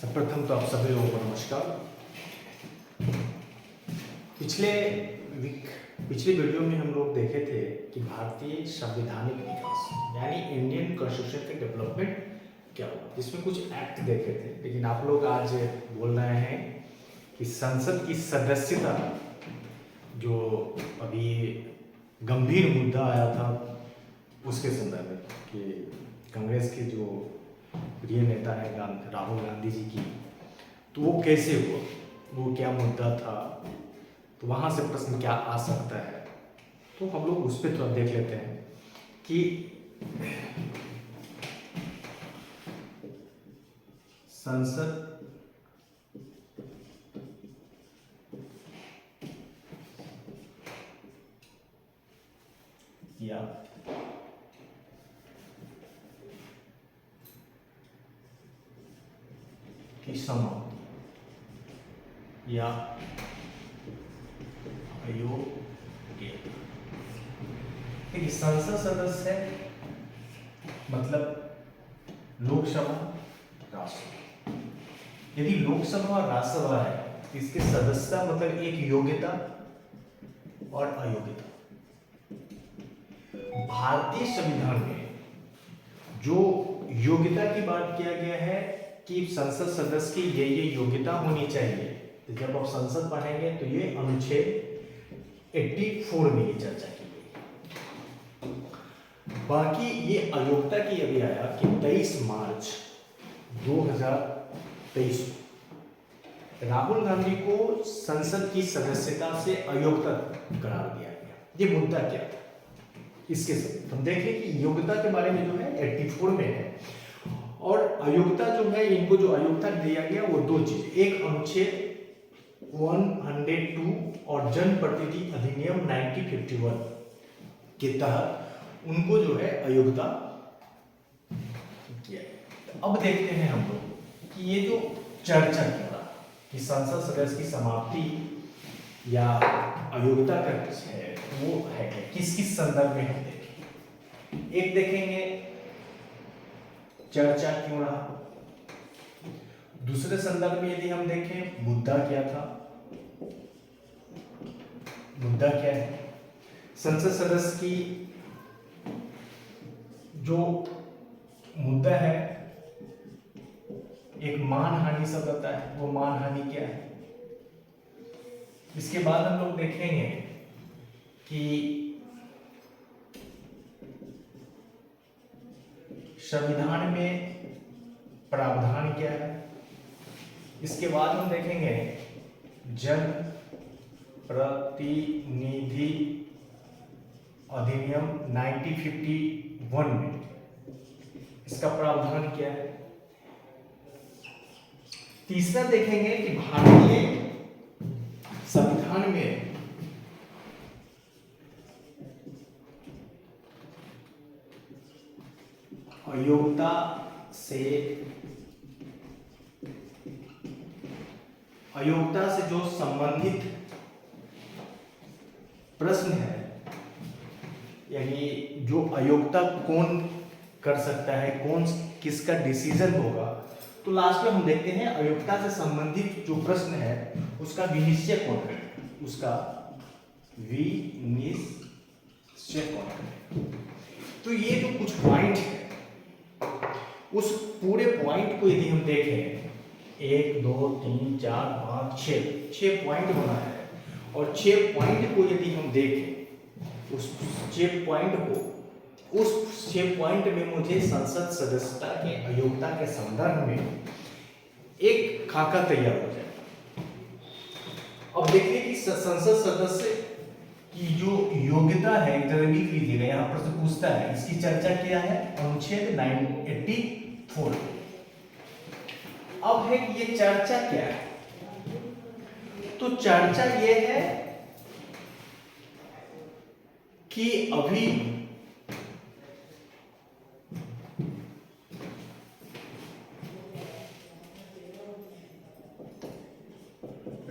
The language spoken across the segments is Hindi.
सर्वप्रथम तो आप सभी लोगों को नमस्कार। पिछले पिछली वीडियो में हम लोग देखे थे कि भारतीय संवैधानिक विकास यानी इंडियन कॉन्स्टिट्यूशन के डेवलपमेंट क्या हुआ, जिसमें कुछ एक्ट देखे थे। लेकिन आप लोग आज बोल रहे हैं कि संसद की सदस्यता जो अभी गंभीर मुद्दा आया था उसके संदर्भ में कि कांग्रेस के जो प्रिय नेता है राहुल गांधी जी की, तो वो कैसे हुआ, वो क्या मुद्दा था, तो वहाँ से प्रश्न क्या आ सकता है। तो हम लोग उस पर थोड़ा देख लेते हैं कि संसद या की समाप्ति या अयोग्य। देखिए, संसद सदस्य मतलब लोकसभा राष्ट्रसभा। यदि लोकसभा और राज्यसभा है तो इसके सदस्यता मतलब एक योग्यता और अयोग्यता। भारतीय संविधान में जो योग्यता की बात किया गया है कि संसद सदस्य की ये योग्यता होनी चाहिए, तो जब आप संसद पढ़ेंगे तो ये अनुच्छेद 84 में ये चर्चा की गई। बाकी ये अयोग्यता की अभी आया कि 23 मार्च 2023 राहुल गांधी को संसद की सदस्यता से अयोग्य करार दिया गया। ये मुद्दा क्या था, इसके सब हम देखें कि योग्यता के बारे में जो है 84 में है, और अयोग्यता जो है, इनको जो अयोग्यता दिया गया वो दो चीज, एक अनुच्छेद 102 और जन प्रतिनिधि अधिनियम 1951 के तहत उनको जो है अयोग्यता किया। अब देखते हैं हम लोग कि ये जो चर्चा किया कि संसद सदस्य की समाप्ति या अयोग्यता का कुछ है वो है किस किस संदर्भ में हम देखें। एक देखेंगे चर्चा क्यों रहा, दूसरे संदर्भ में यदि हम देखें मुद्दा क्या था, मुद्दा क्या है, संसद सदस्य की जो मुद्दा है एक मानहानि शब्द आता है, वो मानहानि क्या है। इसके बाद हम लोग देखेंगे कि संविधान में प्रावधान क्या है। इसके बाद हम देखेंगे जन प्रतिनिधि अधिनियम 1951 में इसका प्रावधान क्या है। तीसरा देखेंगे कि भारतीय संविधान में अयोग्यता से जो संबंधित प्रश्न है, यानी जो अयोग्यता कौन कर सकता है, कौन किसका डिसीजन होगा, तो लास्ट में हम देखते हैं अयोग्यता से संबंधित जो प्रश्न है उसका विनिश्चय कौन करेगा, उसका विनिश्चय कौन करेगा। तो ये जो कुछ पॉइंट है उस पूरे पॉइंट को यदि हम देखें 1 2 3 4 5 6 पॉइंट बना है, और 6 पॉइंट को यदि हम देखें उस 6 पॉइंट में मुझे संसद सदस्यता के अयोग्यता के संदर्भ में एक खाका तैयार हो जाए। अब देखिए कि संसद सदस्य की जो योग्यता है, इधर लिख लीजिएगा, यहाँ प्रश्न पूछता है इसकी चर्चा क्या है, अनुच्छेद 984। अब है कि ये चर्चा क्या है, तो चर्चा ये है कि अभी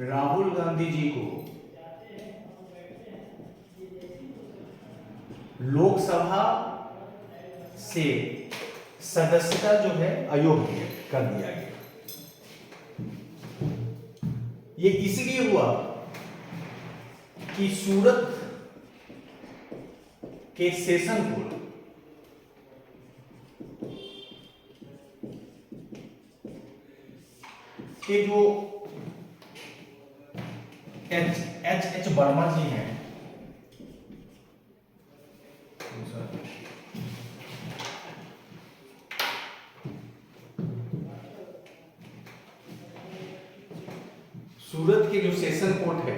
राहुल गांधी जी को लोकसभा से सदस्यता जो है अयोग्य कर दिया गया। ये इसलिए हुआ कि सूरत के सेशन कोर्ट के जो एच वर्मा जी हैं, सूरत के जो सेशन कोर्ट है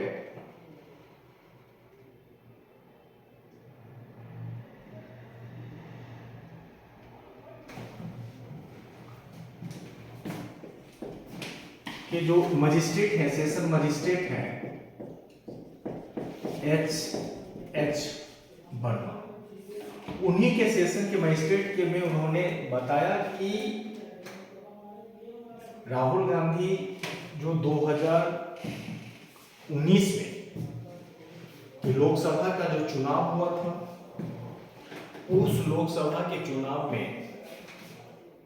के जो मजिस्ट्रेट हैं, सेशन मजिस्ट्रेट हैं एच वर्मा, उन्हीं के सेशन के मजिस्ट्रेट के में उन्होंने बताया कि राहुल गांधी जो 2019 में लोकसभा का जो चुनाव हुआ था, उस लोकसभा के चुनाव में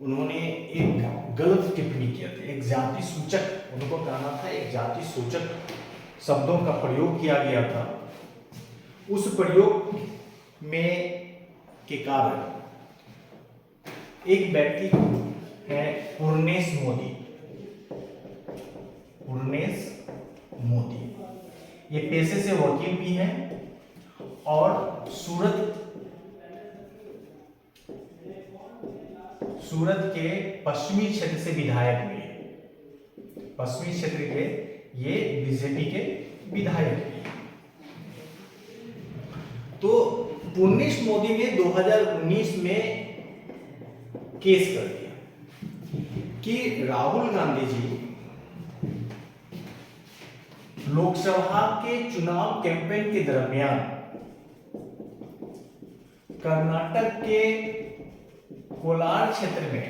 उन्होंने एक गलत टिप्पणी किया था, एक जाति सूचक, उनको कहना था एक जाति सूचक शब्दों का प्रयोग किया गया था। उस प्रयोग में के कारण एक व्यक्ति है पूर्णेश मोदी, ये पेशे से वकील भी हैं और सूरत के पश्चिमी क्षेत्र से विधायक भी हैं, पश्चिमी क्षेत्र के ये बीजेपी के विधायक भी हैं। तो पूर्णेश मोदी ने 2019 में केस कर दिया कि राहुल गांधी जी लोकसभा के चुनाव कैंपेन के दरमियान कर्नाटक के कोलार क्षेत्र में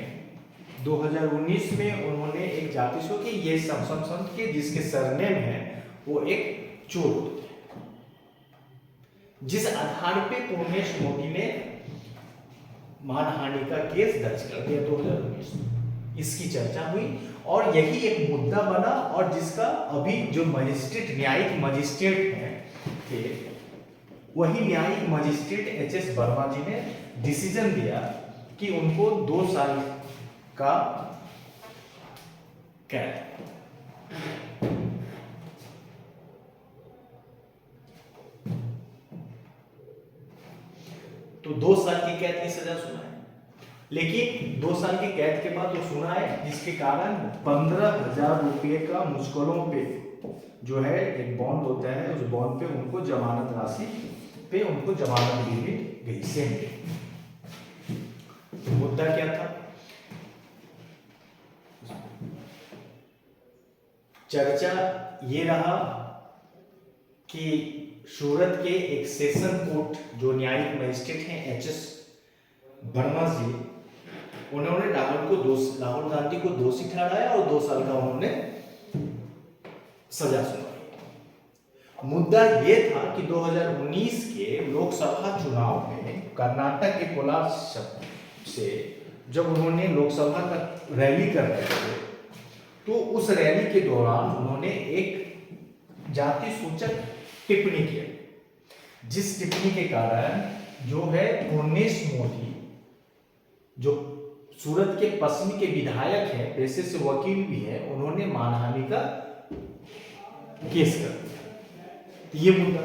2019 में उन्होंने एक जाति सो कि ये संत के जिसके सरनेम है वो एक चोर होते हैं, जिस आधार पे पूर्णेश मोदी ने मानहानि का केस दर्ज कर दिया 2019 में। इसकी चर्चा हुई और यही एक मुद्दा बना और जिसका अभी जो मजिस्ट्रेट, न्यायिक मजिस्ट्रेट हैं थे, वही न्यायिक मजिस्ट्रेट एच वर्मा जी ने डिसीजन दिया कि उनको 2 साल का कैद, तो 2 साल की कैद की सजा सुना है, लेकिन 2 साल की कैद के बाद जो सुना है जिसके कारण 15,000 रुपये का मुश्किलों पे जो है एक बॉन्ड होता है, उस बॉन्ड पे उनको जमानत राशि पे उनको जमानत दी गई सेम डे। मुद्दा क्या था? चर्चा ये रहा कि सूरत के एक सेशन कोर्ट जो न्यायिक मजिस्ट्रेट हैं एच वर्मा जी, उन्होंने राहुल गांधी को दोषी ठहराया और 2 साल का उन्होंने सजा सुनाई। मुद्दा ये था कि 2019 के लोकसभा चुनाव में कर्नाटक के कोलार से जब उन्होंने लोकसभा का रैली कर रहे थे, तो उस रैली के दौरान उन्होंने एक जाति सूचक टिप्पणी की, जिस टिप्पणी के कारण जो है पूर्णेश मोदी जो सूरत के पश्चिमी के विधायक हैं, पेशे से वकील भी हैं, उन्होंने मानहानि का केस कर दिया। तो ये मुद्दा,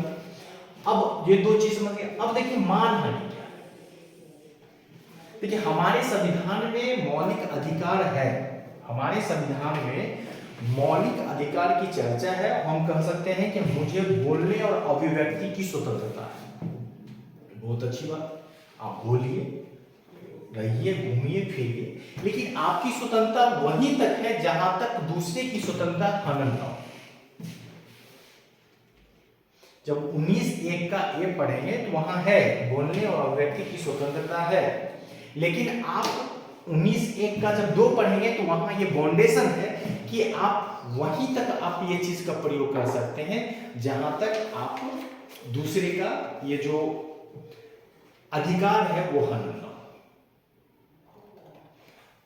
अब ये 2 चीज समझ गए। अब देखिए मानहानि क्या है। देखिए हमारे संविधान में मौलिक अधिकार है, हमारे संविधान में मौलिक अधिकार की चर्चा है। हम कह सकते हैं कि मुझे बोलने और अभिव्यक्ति की स्वतंत्रता है, बहुत अच्छी बात, आप बोलिए, रहिए, घूमिए फिरिए, लेकिन आपकी स्वतंत्रता वहीं तक है जहां तक दूसरे की स्वतंत्रता हनन न हो। जब 19(1) का ए पढ़ेंगे तो वहां है बोलने और अभिव्यक्ति की स्वतंत्रता है, लेकिन आप 19(1) का जब 2 पढ़ेंगे तो वहां ये बाउंडेशन है कि आप वहीं तक आप ये चीज का प्रयोग कर सकते हैं जहां तक आप दूसरे का ये जो अधिकार है वो हनन न हो।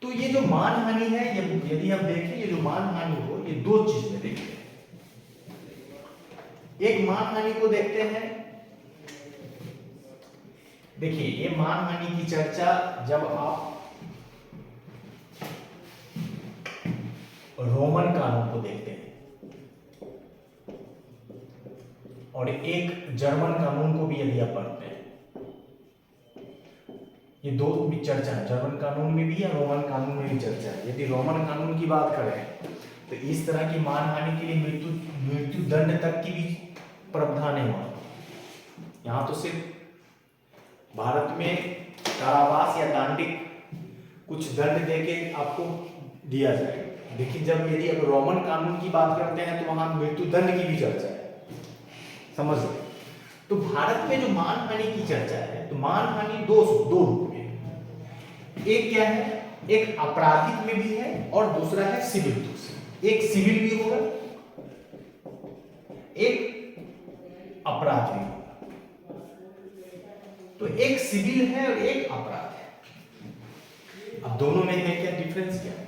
तो ये जो मानहानि है, ये यदि हम देखें, ये जो मानहानि हो, ये 2 चीज में देखते हैं। एक मानहानि को देखते हैं। देखिए ये मानहानि की चर्चा जब आप रोमन कानून को देखते हैं और एक जर्मन कानून को भी यदि आप पढ़ते हैं, ये दो भी चर्चा है, जर्मन कानून में भी या रोमन कानून में भी चर्चा है। यदि रोमन कानून की बात करें तो इस तरह की मानहानि के लिए मृत्यु दंड तक की भी प्रावधान है वहां। यहाँ तो सिर्फ भारत में कारावास या दांडिक कुछ दंड देके आपको दिया जाएगा, लेकिन जब यदि अब रोमन कानून की बात करते हैं तो वहां मृत्यु दंड की भी चर्चा है, समझ लो। तो भारत में जो मानहानि की चर्चा है, तो मानहानि दो रूप में, एक क्या है, एक आपराधिक में भी है और दूसरा है सिविल रूप से। एक सिविल भी होगा, एक अपराध भी होगा। तो एक सिविल है और एक अपराध है। अब दोनों में है क्या डिफरेंस, क्या है?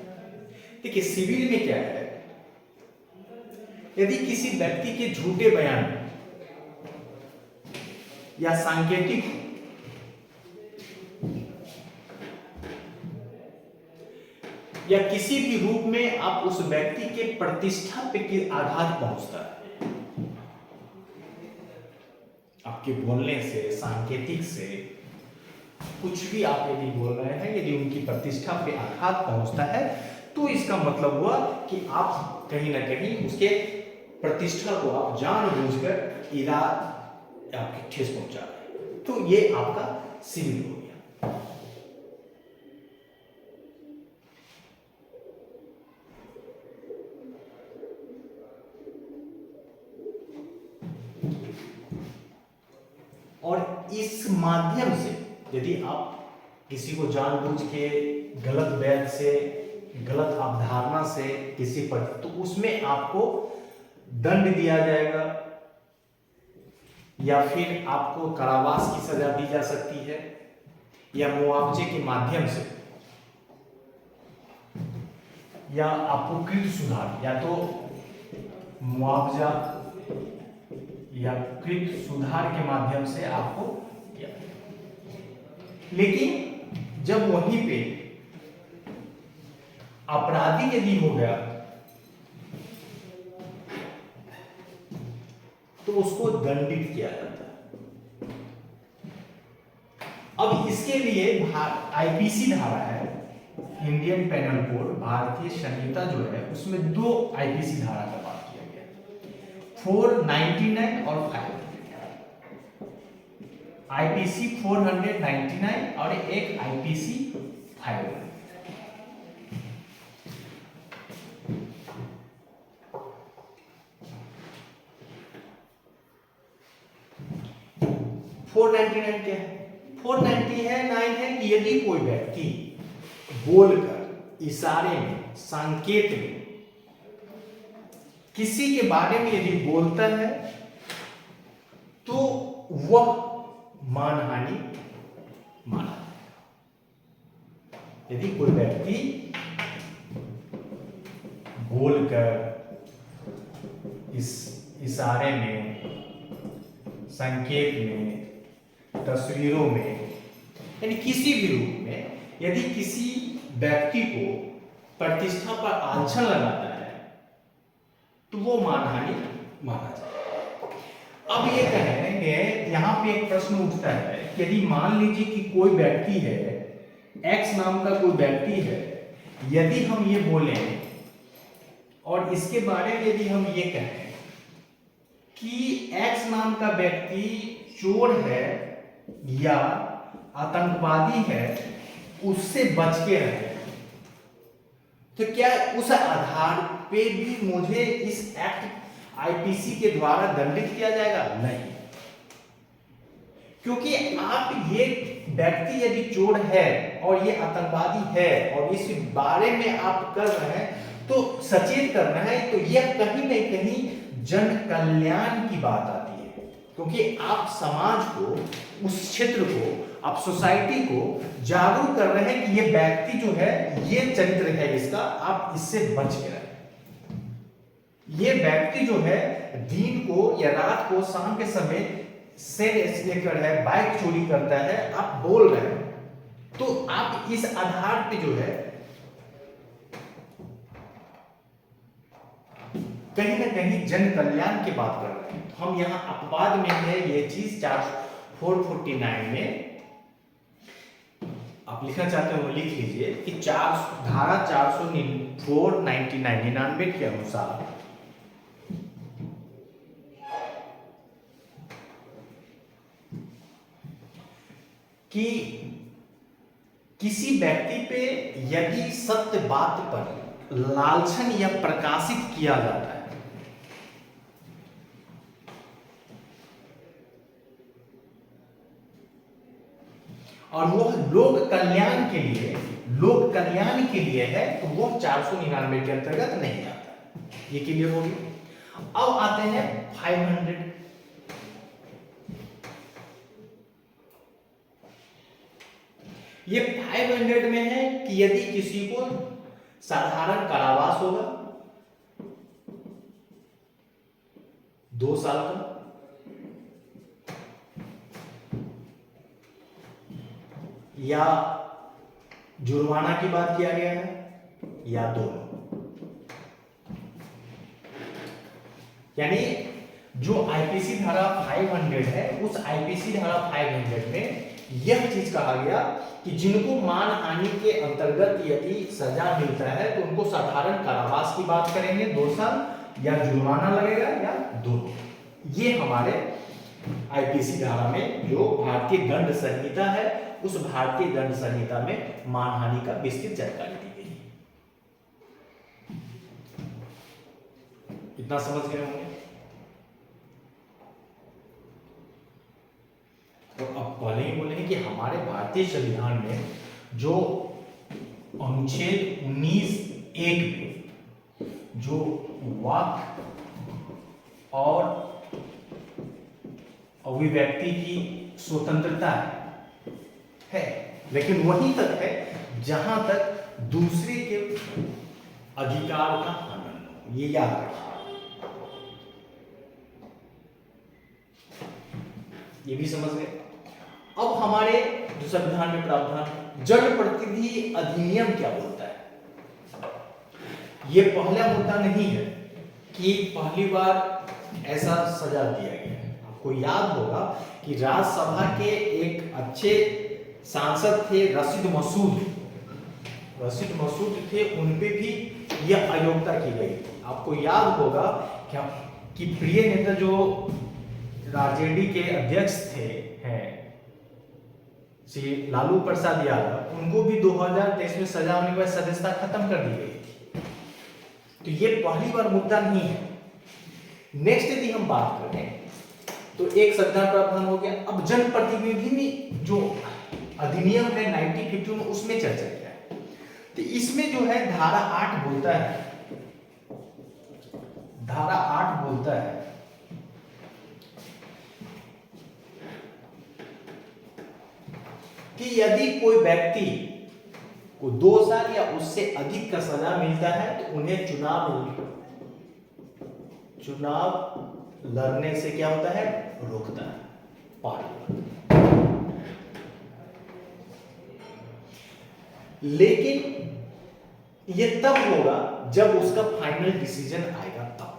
देखिए सिविल में क्या है, यदि किसी व्यक्ति के झूठे बयान या सांकेतिक या किसी भी रूप में आप उस व्यक्ति के प्रतिष्ठा पे आघात पहुंचता है, आपके बोलने से, सांकेतिक से, कुछ भी आप यदि बोल रहे हैं, यदि उनकी प्रतिष्ठा पे आघात पहुंचता है, तो इसका मतलब हुआ कि आप कहीं ना कहीं उसके प्रतिष्ठा को आप जानबूझकर इरादा आपकी ठेस पहुंचा रहे हैं, तो ये आपका सिविल हो गया। और इस माध्यम से यदि आप किसी को जानबूझ के गलत वैध से, गलत अवधारणा से किसी पर, तो उसमें आपको दंड दिया जाएगा या फिर आपको कारावास की सजा दी जा सकती है या मुआवजे के माध्यम से, या आपको कृत सुधार, या तो मुआवजा या कृत सुधार के माध्यम से आपको दिया। लेकिन जब वहीं पे अपराधी यदि हो गया तो उसको दंडित किया जाता है। अब इसके लिए आईपीसी धारा है, इंडियन पेनल कोड, भारतीय संहिता जो है उसमें दो आईपीसी धारा का बात किया गया, 499 और 500। आईपीसी 499 और एक आईपीसी 500। क्या है? 499 है कि यदि कोई व्यक्ति बोलकर, इशारे में, संकेत में किसी के बारे में यदि बोलता है तो वह मानहानि माना जाएगा। यदि कोई व्यक्ति बोलकर, इस इशारे में, संकेत में, तस्वीरों में, यानी किसी भी रूप में यदि किसी व्यक्ति को प्रतिष्ठा पर आंचल लगाता है तो वो मानहानि माना जाएगा। अब ये कहेंगे, यहां पे एक प्रश्न उठता है कि यदि मान लीजिए कि कोई व्यक्ति है, एक्स नाम का कोई व्यक्ति है, यदि हम ये बोलें और इसके बारे में यदि हम ये कहें कि एक्स नाम का व्यक्ति चोर है या आतंकवादी है, उससे बच के रहे, तो क्या उस आधार पे भी मुझे इस एक्ट आईपीसी के द्वारा दंडित किया जाएगा? नहीं, क्योंकि आप ये व्यक्ति यदि चोर है और ये आतंकवादी है और इस बारे में आप कर रहे हैं तो सचेत करना है, तो यह कहीं न कहीं जन कल्याण की बात आती है, क्योंकि आप समाज को, उस क्षेत्र को, आप सोसाइटी को जागरूक कर रहे हैं कि ये व्यक्ति जो है, ये चरित्र है इसका, आप इससे बच के रहें। ये व्यक्ति जो है दिन को या रात को शाम के समय से लेकर है बाइक चोरी करता है, आप बोल रहे हैं, तो आप इस आधार पे जो है कहीं ना कहीं जन कल्याण की बात कर रहे हैं। हम यहाँ अपवाद में है ये चीज 449 में आप लिखना चाहते हो लिख लीजिए कि धारा 499 के अनुसार कि किसी व्यक्ति पे यदि सत्य बात पर लांछन या प्रकाशित किया जाता है और वो लोक कल्याण के लिए है, तो वो 499 के अंतर्गत नहीं आता। ये क्लियर हो गया। अब आते हैं 500। ये 500 में है कि यदि किसी को साधारण कारावास होगा 2 साल का, या जुर्माना की बात किया गया है, या दोनों। यानी जो आईपीसी धारा 500 है, उस आईपीसी धारा 500 में यह चीज कहा गया कि जिनको मानहानि के अंतर्गत यदि सजा मिलता है तो उनको साधारण कारावास की बात करेंगे 2 साल, या जुर्माना लगेगा, या दोनों। ये हमारे आईपीसी धारा में जो भारतीय दंड संहिता है, उस भारतीय दंड संहिता में मानहानि का विस्तृत जानकारी दी गई है। इतना समझ गए होंगे। तो अब पहले ही बोलेंगे कि हमारे भारतीय संविधान में जो अनुच्छेद 19(1) में जो वाक और अभिव्यक्ति की स्वतंत्रता है, लेकिन वहीं तक है जहां तक दूसरे के अधिकार का हनन हो। ये याद रखिए। ये भी समझ गए। अब हमारे जो संविधान में प्रावधान जनप्रतिनिधि अधिनियम क्या बोलता है। ये पहला मुद्दा नहीं है कि पहली बार ऐसा सजा दिया गया है। आपको याद होगा कि राज्यसभा के एक अच्छे सांसद थे रशीद मसूद थे, उनपे भी यह अयोग्यता की गई। आपको याद होगा कि प्रिय नेता जो राजेडी के अध्यक्ष थे हैं श्री लालू प्रसाद यादव, उनको भी 2023 में सजा होने के बाद सदस्यता खत्म कर दी गई थी। तो ये पहली बार मुद्दा नहीं है। नेक्स्ट यदि हम बात करें तो एक संविधान प्रावधान हो गया। अब जनप्रतिनिधि में जो अधिनियम है 1952 में, उसमें चर्चा किया है। तो इसमें जो है धारा 8 बोलता है कि यदि कोई व्यक्ति को 2 साल या उससे अधिक का सजा मिलता है तो उन्हें चुनाव लड़ने से क्या होता है, रोकता है, पार्टी। लेकिन ये तब होगा जब उसका फाइनल डिसीजन आएगा तब।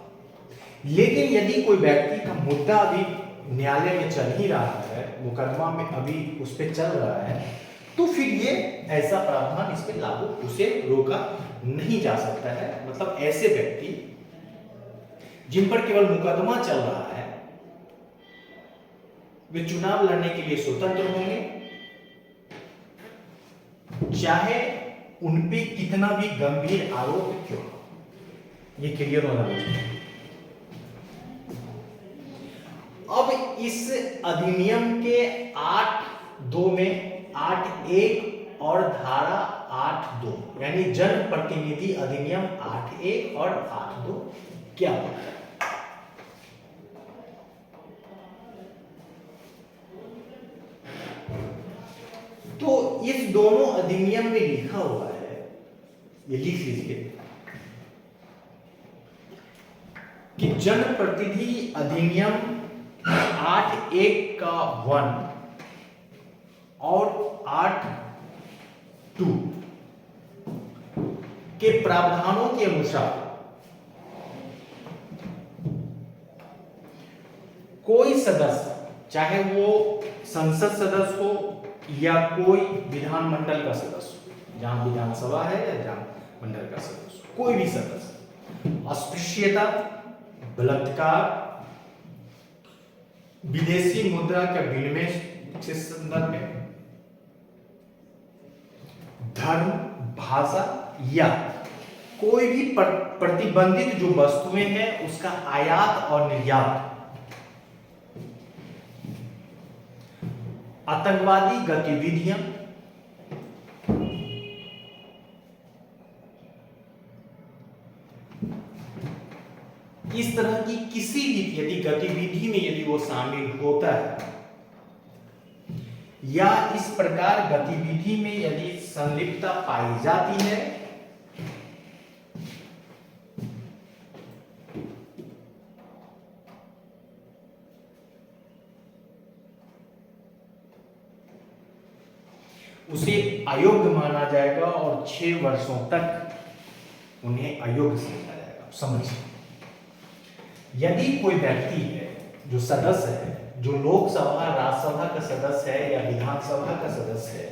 लेकिन यदि कोई व्यक्ति का मुद्दा अभी न्यायालय में चल ही रहा है, मुकदमा में अभी उस पर चल रहा है, तो फिर ये ऐसा प्रावधान इस पर लागू, उसे रोका नहीं जा सकता है। मतलब ऐसे व्यक्ति जिन पर केवल मुकदमा चल रहा है, वे चुनाव लड़ने के लिए स्वतंत्र होंगे, चाहे उनपे कितना भी गंभीर आरोप क्यों हो। ये क्लियर होना चाहिए। अब इस अधिनियम के 8(2) में 8(1) और धारा 8(2) यानी जनप्रतिनिधि अधिनियम 8(1) और 8(2) क्या होता है। तो इस दोनों अधिनियम में लिखा हुआ है, ये लिख लीजिए कि जनप्रतिनिधि अधिनियम 8(1) और 8(2) के प्रावधानों के अनुसार कोई सदस्य, चाहे वो संसद सदस्य हो या कोई विधानमंडल का सदस्य हो, जहां विधानसभा है या जहां मंडल का सदस्य, कोई भी सदस्य, अस्पृश्यता, बलात्कार, विदेशी मुद्रा का विनिमय के संदर्भ में, धर्म, भाषा या कोई भी प्रतिबंधित जो वस्तुएं हैं उसका आयात और निर्यात, आतंकवादी गतिविधियां, इस तरह की किसी भी यदि गतिविधि में यदि वो शामिल होता है या इस प्रकार गतिविधि में यदि संलिप्तता पाई जाती है, उसे अयोग्य माना जाएगा और 6 वर्षों तक उन्हें अयोग्य समझा जाएगा। समझिए, यदि कोई व्यक्ति है जो सदस्य है, जो लोकसभा राज्यसभा का सदस्य है या विधानसभा का सदस्य है,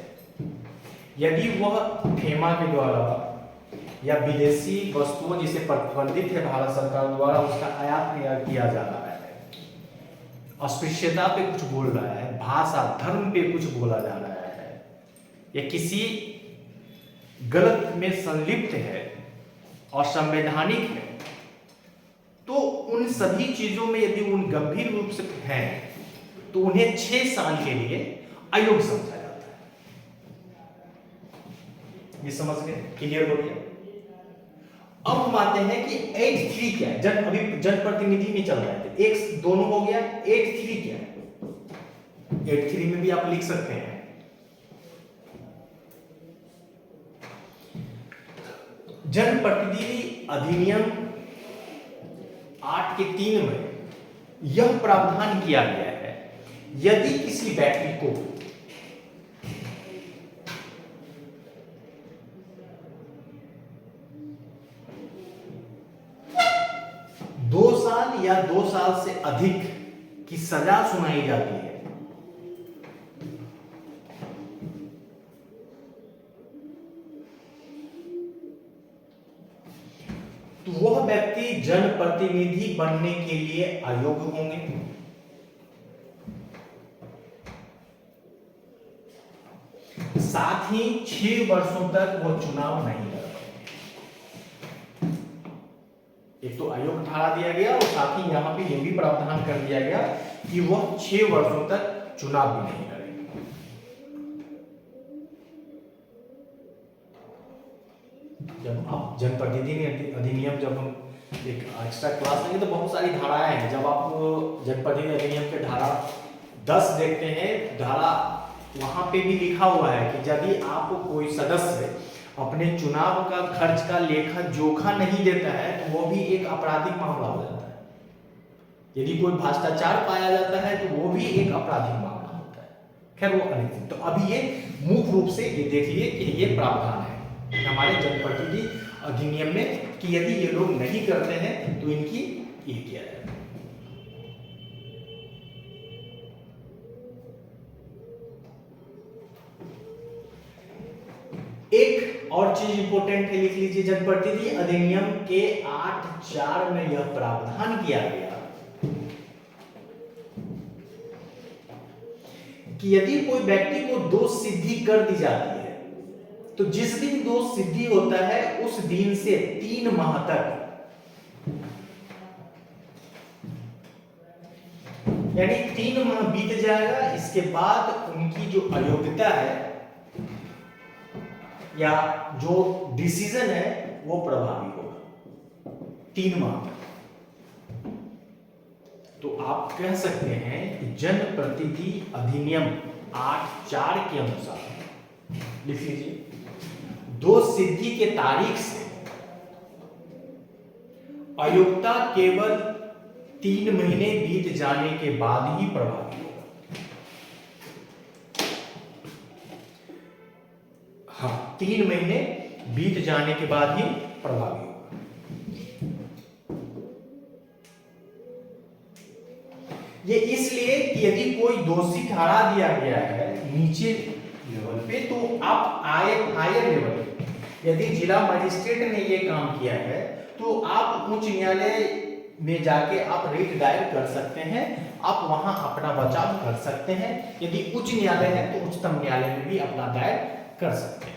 यदि वह फेमा के द्वारा या विदेशी वस्तुओं जिसे प्रतिबंधित है भारत सरकार द्वारा उसका आयात किया जा रहा है, अस्पृश्यता पे कुछ बोल रहा है, भाषा धर्म पे कुछ बोला जा रहा है या किसी गलत में संलिप्त है और संवैधानिक है, तो उन सभी चीजों में यदि उन गंभीर रूप से हैं तो उन्हें 6 साल के लिए अयोग्य समझा जाता है। ये समझ गए? क्लियर हो गया? अब हम आते हैं कि 8(3) क्या है। अभी जनप्रतिनिधि में चल रहे थे, एक दोनों हो गया, 8(3) क्या है? 8(3) में भी आप लिख सकते हैं, जनप्रतिनिधि अधिनियम 8(3) में यह प्रावधान किया गया है, यदि किसी व्यक्ति को दो साल या 2 साल से अधिक की सजा सुनाई जाती है, तो वह व्यक्ति जनप्रतिनिधि बनने के लिए अयोग्य होंगे। साथ ही 6 वर्षों तक वो चुनाव नहीं लड़ पाएंगे। एक तो अयोग्य ठहरा दिया गया और साथ ही यहां पे यह भी प्रावधान कर दिया गया कि वह 6 वर्षों तक चुनाव भी नहीं लड़ेंगे। जब आप जनप्रतिनिधि अधिनियम, जब हम एक एक्स्ट्रा क्लास लेंगे तो बहुत सारी धाराएं हैं। जब आप जनप्रतिनिधि अधिनियम के धारा 10 देखते हैं, धारा वहां पे भी लिखा हुआ है कि यदि आपको कोई सदस्य अपने चुनाव का खर्च का लेखा जोखा नहीं देता है तो वो भी एक आपराधिक मामला हो जाता है। यदि कोई भ्रष्टाचार पाया जाता है तो वो भी एक आपराधिक मामला होता है। खैर वो अलग। तो अभी ये मुख्य रूप से ये देखिए कि ये प्रावधान है हमारे जनप्रतिनिधि अधिनियम में कि यदि ये लोग नहीं करते हैं तो इनकी ये किया जाए। एक और चीज इंपॉर्टेंट है, लिख लीजिए, जनप्रतिनिधि अधिनियम के 8(4) में यह प्रावधान किया गया कि यदि कोई व्यक्ति को दोष सिद्धि कर दी जाती है तो जिस दिन दोष सिद्धि होता है उस दिन से 3 माह तक, यानी 3 माह बीत जाएगा, इसके बाद उनकी जो अयोग्यता है या जो डिसीजन है वो प्रभावी होगा 3 माह। तो आप कह सकते हैं कि जनप्रतिनिधि अधिनियम 8(4) के अनुसार लिख लीजिए, दोष सिद्धि के तारीख से अयोग्यता केवल 3 महीने बीत जाने के बाद ही प्रभावी होगा। हाँ, 3 महीने बीत जाने के बाद ही प्रभावी होगा। ये इसलिए कि यदि कोई दोषी ठहरा दिया गया है नीचे लेवल पे, तो आप हायर लेवल पे, यदि जिला मजिस्ट्रेट ने ये काम किया है तो आप उच्च न्यायालय में जाके आप रिट दायर कर सकते हैं, आप वहां अपना बचाव कर सकते हैं। यदि उच्च न्यायालय है तो उच्चतम न्यायालय में भी अपना दायर कर सकते हैं।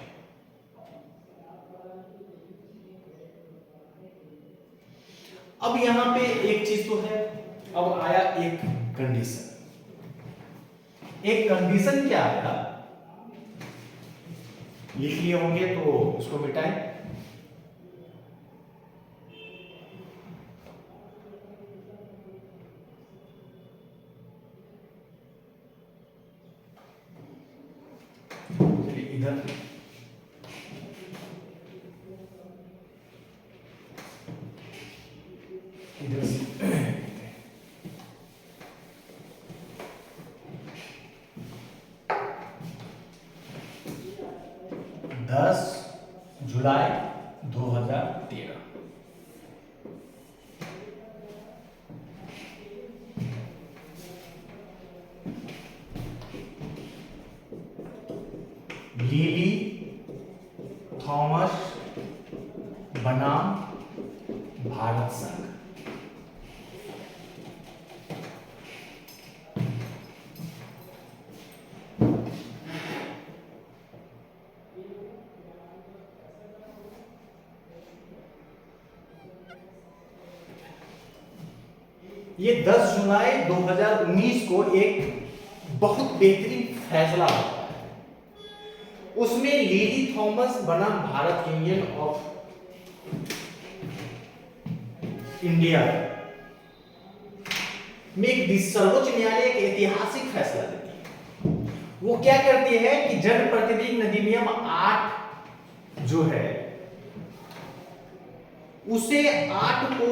अब यहां पे एक चीज तो है, अब आया एक कंडीशन। एक कंडीशन क्या आया, लिख लिए होंगे तो इसको मिटाएं। इधर इधर से 10 जुलाई 2013। लिली थॉमस बनाम भारत संघ। ये 10 जुलाई 2019 को एक बहुत बेहतरीन फैसला होता है। उसमें लिली थॉमस बनाम भारत यूनियन ऑफ इंडिया में एक सर्वोच्च न्यायालय एक ऐतिहासिक फैसला देती है। वो क्या करती है कि जनप्रतिनिधि अधिनियम 8 जो है उसे 8 को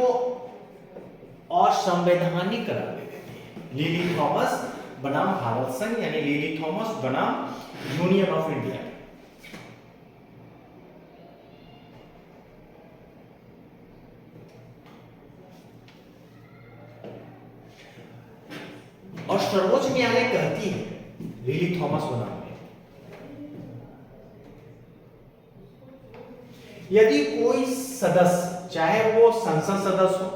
असंवैधानिक करार दे देती है। लिली थॉमस बनाम भारत संघ यानी लिली थॉमस बनाम यूनियन ऑफ इंडिया। और सर्वोच्च न्यायालय कहती है लिली थॉमस बनाम यदि कोई सदस्य, चाहे वो संसद सदस्य हो,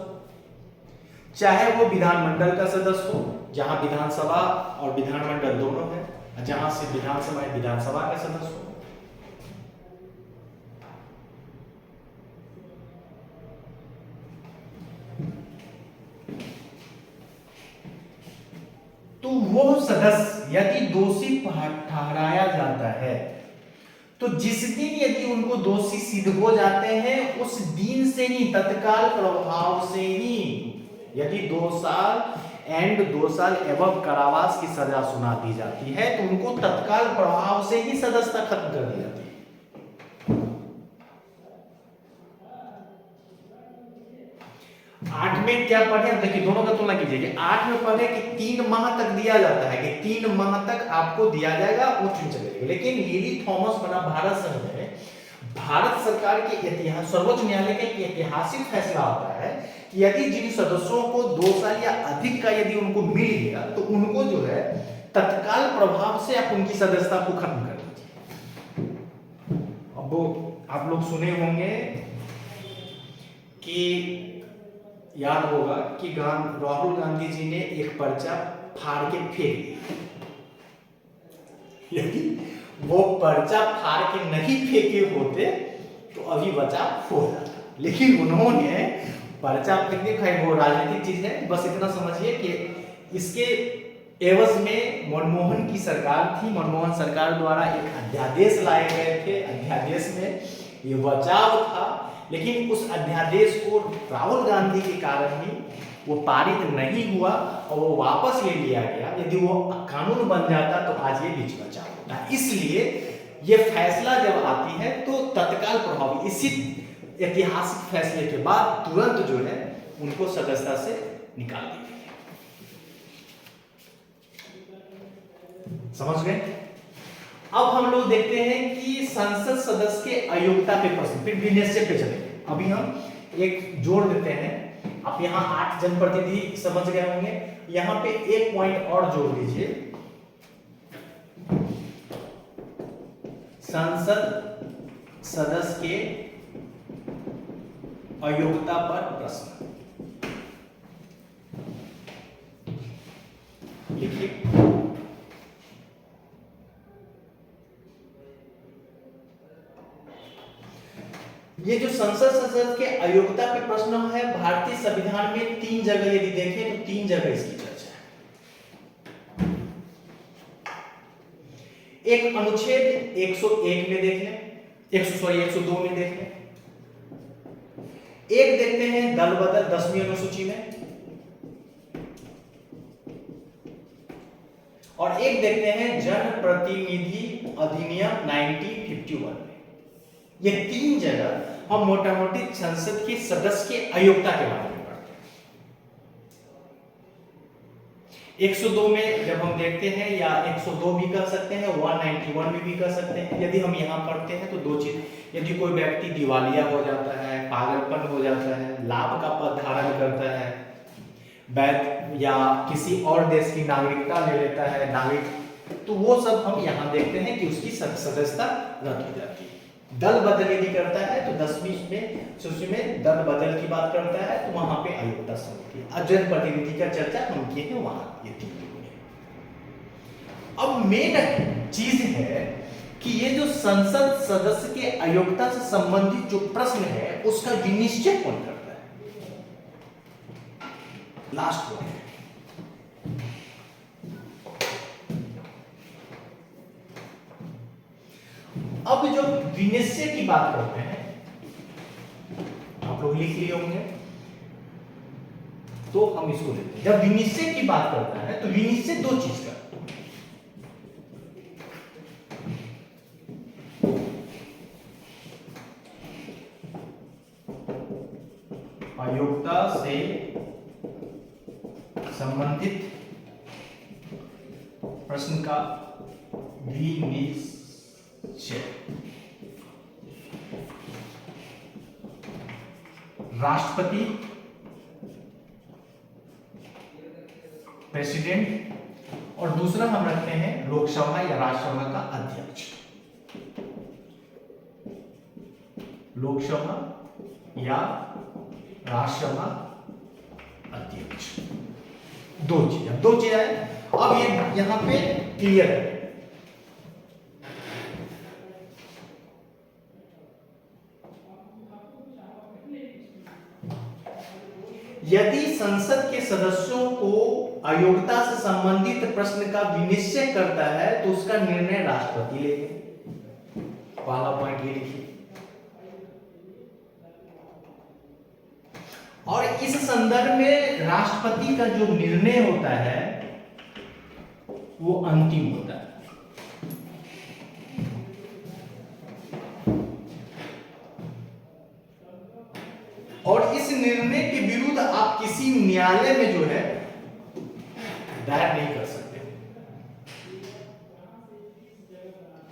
चाहे वो विधानमंडल का सदस्य हो, जहां विधानसभा और विधानमंडल दोनों है, जहां से विधानसभा विधानसभा का सदस्य हो, तो वो सदस्य यदि दोषी ठहराया जाता है तो जिस दिन यदि उनको दोषी सिद्ध हो जाते हैं उस दिन से ही तत्काल प्रभाव से ही यदि 2 साल एंड 2 साल एवं कारावास की सजा सुना दी जाती है तो उनको तत्काल प्रभाव से ही सदस्यता खत्म कर दी जाती है। आठ में क्या पढ़े, देखिए दोनों का तुलना कीजिए। 8 में पढ़े कि 3 माह तक दिया जाता है कि 3 माह तक आपको दिया जाएगा, वो चुन चलेगा। लेकिन लिली थॉमस बना भारत संघ में भारत सरकार के इतिहास सर्वोच्च न्यायालय का ऐतिहासिक फैसला होता है कि यदि जिन सदस्यों को 2 साल या अधिक का यदि उनको मिल गया तो उनको जो है तत्काल प्रभाव से आप उनकी सदस्यता को खत्म कर दीजिए। अब वो आप लोग सुने होंगे कि याद होगा कि राहुल गांधी जी ने एक पर्चा फाड़ के फेंक दिया। यदि वो पर्चा फाड़ के नहीं फेंके होते तो अभी बचाव हो जाता, लेकिन उन्होंने पर्चा फेंकने का वो राजनीतिक चीज है, बस इतना समझिए कि इसके एवज में मनमोहन की सरकार थी, मनमोहन सरकार द्वारा एक अध्यादेश लाए गए थे। अध्यादेश में ये बचाव था, लेकिन उस अध्यादेश को राहुल गांधी के कारण ही वो पारित नहीं हुआ और वो वापस ले लिया गया। यदि वो कानून बन जाता तो आज ये बीच बचाव होता। इसलिए ये फैसला जब आती है तो तत्काल प्रभावी, इसी ऐतिहासिक फैसले के बाद तुरंत जो है उनको सदस्यता से निकाल दी गई। समझ गए? अब हम लोग देखते हैं कि संसद सदस्य के अयोग्यता पे प्रश्न, फिर विनिश्चय पे चलेंगे। अभी हम एक जोड़ देते हैं। आप यहाँ 8 जनप्रतिनिधि समझ गए होंगे, यहाँ पे एक पॉइंट और जोड़ लीजिए, संसद सदस्य के अयोग्यता पर प्रश्न लिखिए। ये जो संसद सदस्य के अयोग्यता पे प्रश्न है, भारतीय संविधान में 3 जगह यदि देखें तो 3 जगह इसकी चर्चा है। एक अनुच्छेद 101 में देख लें, 102 में देख लें। एक देखते हैं दल बदल 10वीं अनुसूची में, और एक देखते हैं जनप्रतिनिधि अधिनियम 1951 में। ये 3 जगह हम मोटा मोटी संसद के सदस्य के अयोग्यता के बारे में पढ़ते हैं। 102 में जब हम देखते हैं, या 102 भी कर सकते हैं, 191 में भी कर सकते हैं। यदि हम यहाँ पढ़ते हैं तो 2 चीज, यदि कोई व्यक्ति दिवालिया हो जाता है, पागलपन हो जाता है, लाभ का पद धारण करता है, वैध या किसी और देश की नागरिकता ले लेता है नागरिक, तो वो सब हम यहाँ देखते हैं कि उसकी सदस्यता रद्द हो जाती है। दल बदल यदि करता है तो 10वीं में सूची में दल बदल की बात करता है तो वहां पे अयोग्यता होती है। जनप्रतिनिधि का चर्चा हम किए हैं वहां, ये 3 लोग हैं। अब मेन चीज है कि ये जो संसद सदस्य के अयोग्यता से संबंधित जो प्रश्न है उसका विनिश्चय कौन करता है? Last point. अब जो विनिश्चय की बात करते हैं, आप लोग लिख लिए होंगे, तो हम इसको लेते हैं। जब विनिश्चय की बात करता है तो विनिश्चय 2 चीज का, अयोग्यता से संबंधित प्रश्न का विनिश्चय। राष्ट्रपति, प्रेसिडेंट, और दूसरा हम रखते हैं लोकसभा या राज्यसभा का अध्यक्ष। लोकसभा या राज्यसभा अध्यक्ष, 2 चीज है। अब ये यहां पे क्लियर है। यदि संसद के सदस्यों को अयोग्यता से संबंधित प्रश्न का विनिश्चय करता है तो उसका निर्णय राष्ट्रपति लेंगे। पहला पॉइंट ये लिखिए। और इस संदर्भ में राष्ट्रपति का जो निर्णय होता है वो अंतिम होता है। और इस निर्णय के विरुद्ध आप किसी न्यायालय में जो है दायर नहीं कर सकते।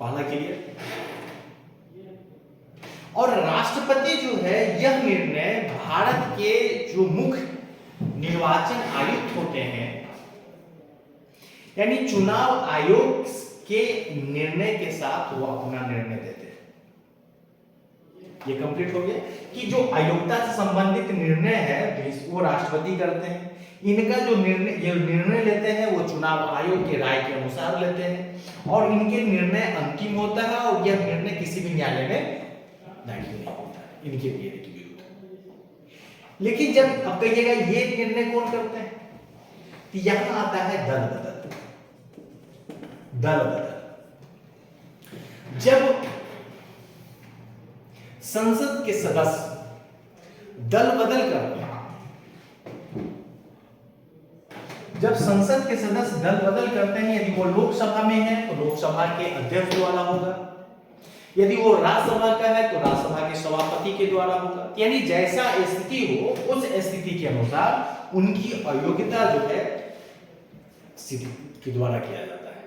पहला क्लियर। और राष्ट्रपति जो है यह निर्णय भारत के जो मुख्य निर्वाचन आयुक्त होते हैं, यानी चुनाव आयोग के निर्णय के साथ वो अपना निर्णय देते हैं। ये कंप्लीट हो गया कि जो अयोग्यता से संबंधित निर्णय है वो राष्ट्रपति करते हैं। इनका जो निर्णय लेते हैं वो चुनाव आयोग के राय के अनुसार लेते हैं और इनके निर्णय अंतिम होता है और यह निर्णय किसी भी न्यायालय में दाखिल नहीं होता है इनके विरुद्ध। लेकिन जब अब कहिएगा ये निर्णय कौन करते हैं, तो यहां आता है दल बदल। दल बदल जब संसद के सदस्य दल बदल करते हैं, जब संसद के सदस्य दल बदल करते हैं, यदि वो लोकसभा में है तो लोकसभा के अध्यक्ष द्वारा होगा, यदि वो राज्यसभा का है तो राज्यसभा के सभापति के द्वारा होगा। यानी जैसा स्थिति हो उस स्थिति के अनुसार उनकी अयोग्यता जो है के द्वारा किया जाता है।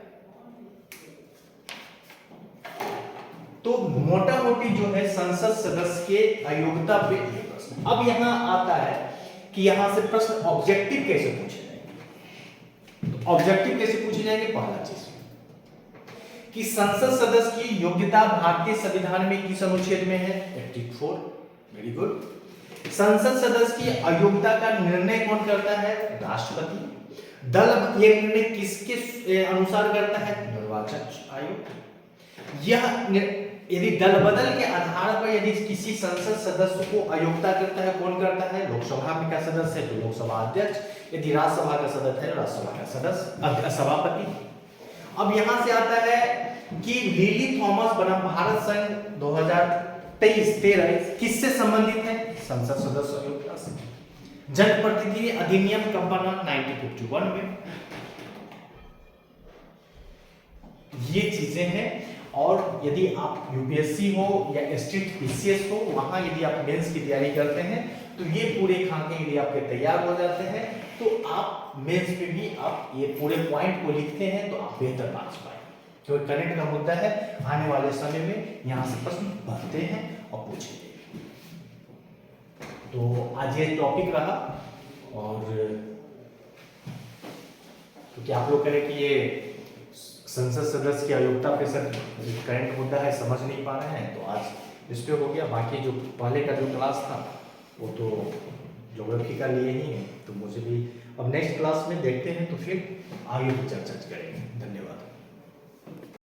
तो मोटा मोटी जो है संसद सदस्य के अयोग्यता पे प्रश्न। अब यहां आता है कि यहां से प्रश्न ऑब्जेक्टिव कैसे पूछे जाएंगे। तो ऑब्जेक्टिव कैसे पूछे जाएंगे, पहला चीज कि संसद सदस्य की योग्यता भारतीय संविधान में किस अनुच्छेद में है, 84। Very good. संसद सदस्य की अयोग्यता का निर्णय कौन करता है, राष्ट्रपति। दल ये निर्णय किसके अनुसार करता है, निर्वाचन आयोग। यह यदि दल बदल के आधार पर यदि किसी संसद सदस्य को अयोग्यता करता है, कौन करता है, लोकसभा का सदस्य है तो लोकसभा अध्यक्ष, यदि राज्यसभा का सदस्य है राज्यसभा का सदस्य सभापति। अब यहां से आता है कि लिली थॉमस बनाम भारत संघ 2023-13 किससे संबंधित है, संसद सदस्य अयोग्यता से। जनप्रतिनिधि अधिनियम कब बना, 1951 में। ये चीजें हैं। और यदि आप यूपीएससी हो या स्टेट पीसीएस हो, वहां यदि आप मेंस की तैयारी करते हैं तो ये पूरे खाके यदि आपके तैयार हो जाते हैं तो आप मेंस में भी आप ये पूरे पॉइंट को लिखते हैं तो आप बेहतर मार्क्स पाएंगे। क्योंकि करंट का मुद्दा है, आने वाले समय में यहाँ से प्रश्न बनते हैं और पूछे जाएंगे। तो आज ये टॉपिक रहा। और क्योंकि आप लोग करें कि ये संसद सदस्य की अयोग्यता पे सर करंट मुद्दा है, समझ नहीं पा रहे हैं, तो आज इस पे हो गया। बाकी जो पहले का जो क्लास था वो तो ज्योग्राफी का लिए ही है, तो मुझे भी अब नेक्स्ट क्लास में देखते हैं तो फिर आगे की चर्चा करेंगे। धन्यवाद।